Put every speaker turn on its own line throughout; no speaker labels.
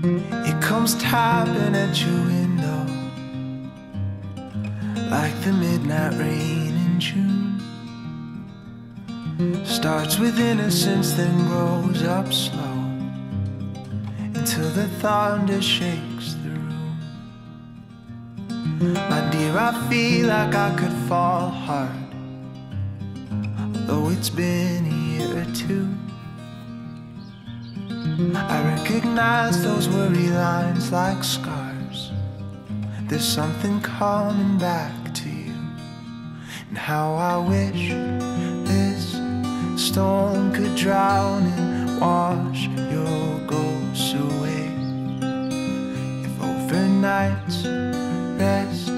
It comes tapping at your window like the midnight rain in June. Starts with innocence, then grows up slow until the thunder shakes the room. My dear, I feel like I could fall hard, though it's been a year or two. I recognize those worry lines like scars. There's something coming back to you, and how I wish this storm could drown and wash your ghosts away. If overnights rest,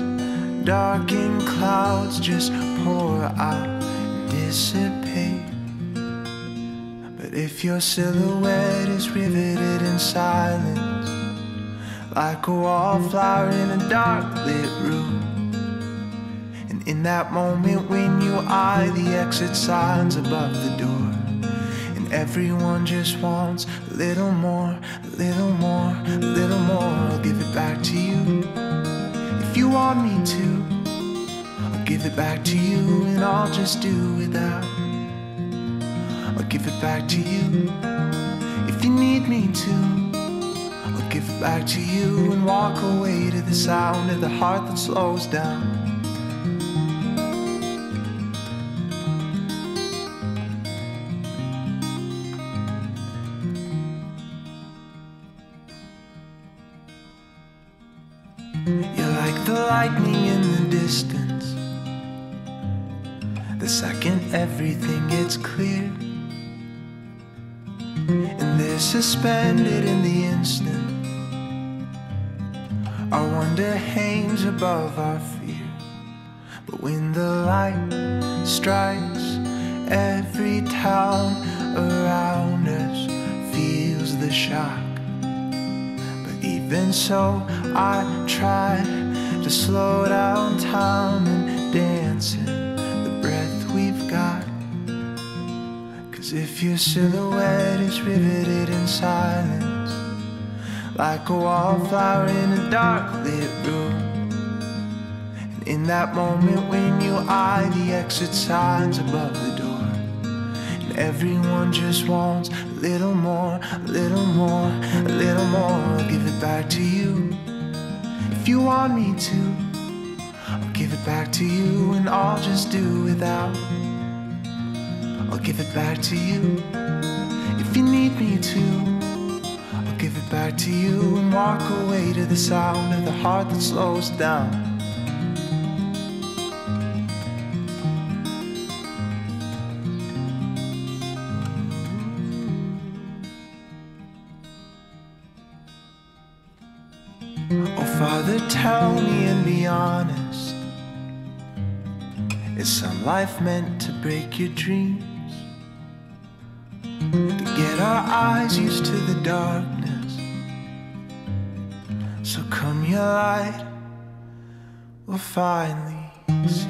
darkened clouds just pour out and dissipate. But if your silhouette is riveted in silence, like a wallflower in a dark lit room, and in that moment when you eye the exit signs above the door, and everyone just wants a little more, a little more, a little more, I'll give it back to you. If you want me to, I'll give it back to you, and I'll just do without. I'll give it back to you. If you need me to, I'll give it back to you, and walk away to the sound of the heart that slows down. You're like the lightning in the distance, the second everything gets clear, and they're suspended in the instant. Our wonder hangs above our fear. But when the light strikes, every town around us feels the shock. But even so, I try to slow down time and dance in the breath we've got. 'Cause if your silhouette is riveted in silence, like a wallflower in a dark lit room, and in that moment when you eye the exit signs above the door, and everyone just wants a little more, a little more, a little more, I'll give it back to you. If you want me to, I'll give it back to you, and I'll just do without. I'll give it back to you. If you need me to, I'll give it back to you, and walk away to the sound of the heart that slows down. Oh Father, tell me and be honest, is some life meant to break your dreams? To get our eyes used to the darkness, so come your light, we'll finally see.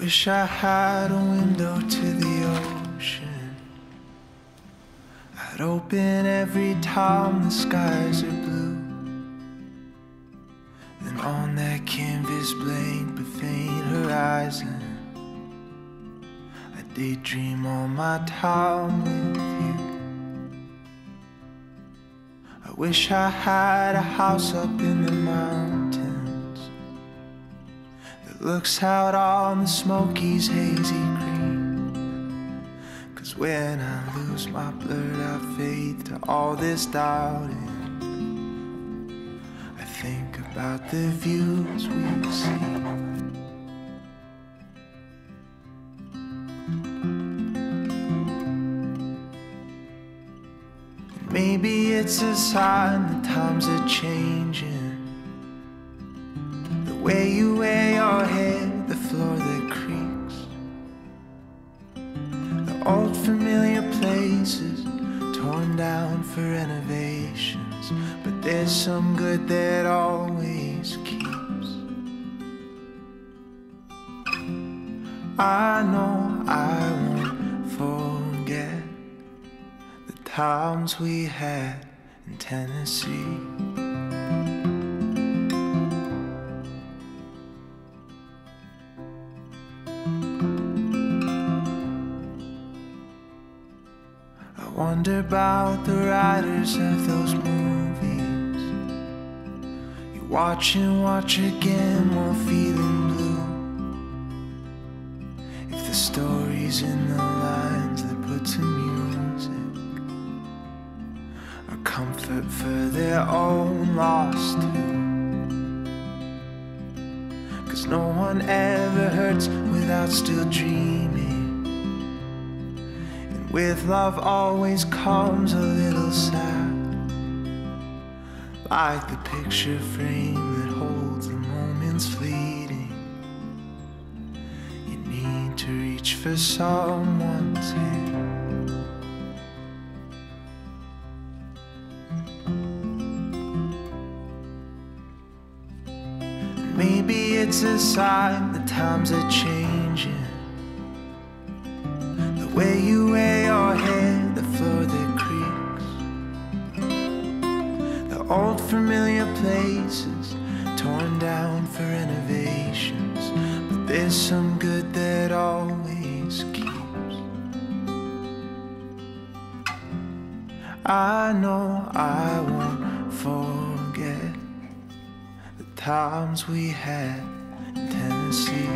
wish I had a window to the ocean. I'd open every time the skies are blue. Then on that canvas blank but faint horizon, I daydream all my time with you. I wish I had a house up in the mountains that looks out on the Smokies' hazy green. 'Cause when I lose my blurred out faith to all this doubting, I think about the views we see. Maybe it's a sign that times are changing. The way you wear your hair, the floor that creaks, the old familiar places torn down for renovations, but there's some good that always keeps. I know I won't forget times we had in Tennessee. I wonder about the writers of those movies. You watch and watch again while feeling blue. If the stories in the lines that put to music are comfort for their own loss too. 'Cause no one ever hurts without still dreaming, and with love always comes a little sad, like the picture frame that holds the moments fleeting. You need to reach for someone's hand. Maybe it's a sign that times are changing. The way you wear your hair, the floor that creaks, the old familiar places torn down for renovations, but there's some good that always keeps. I know I won't forget the times we had in Tennessee.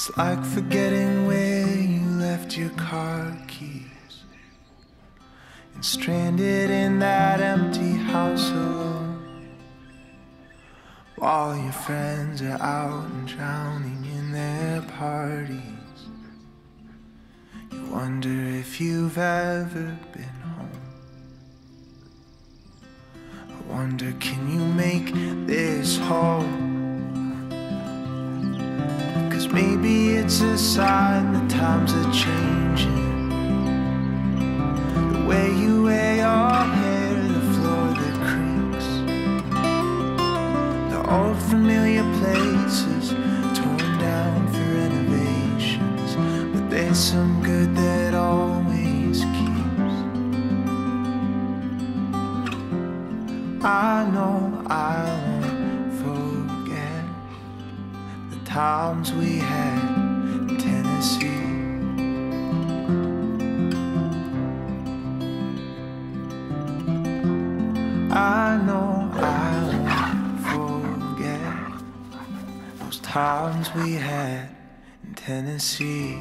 It's like forgetting where you left your car keys and stranded in that empty house alone, while your friends are out and drowning in their parties. You wonder if you've ever been home. I wonder, can you make this home? Maybe it's a sign that times are changing. The way you wear your hair, the floor that creaks, the old familiar places torn down for renovations, but there's some good that always keeps. I know I won't forget the times we had in Tennessee. I know I won't forget those times we had in Tennessee.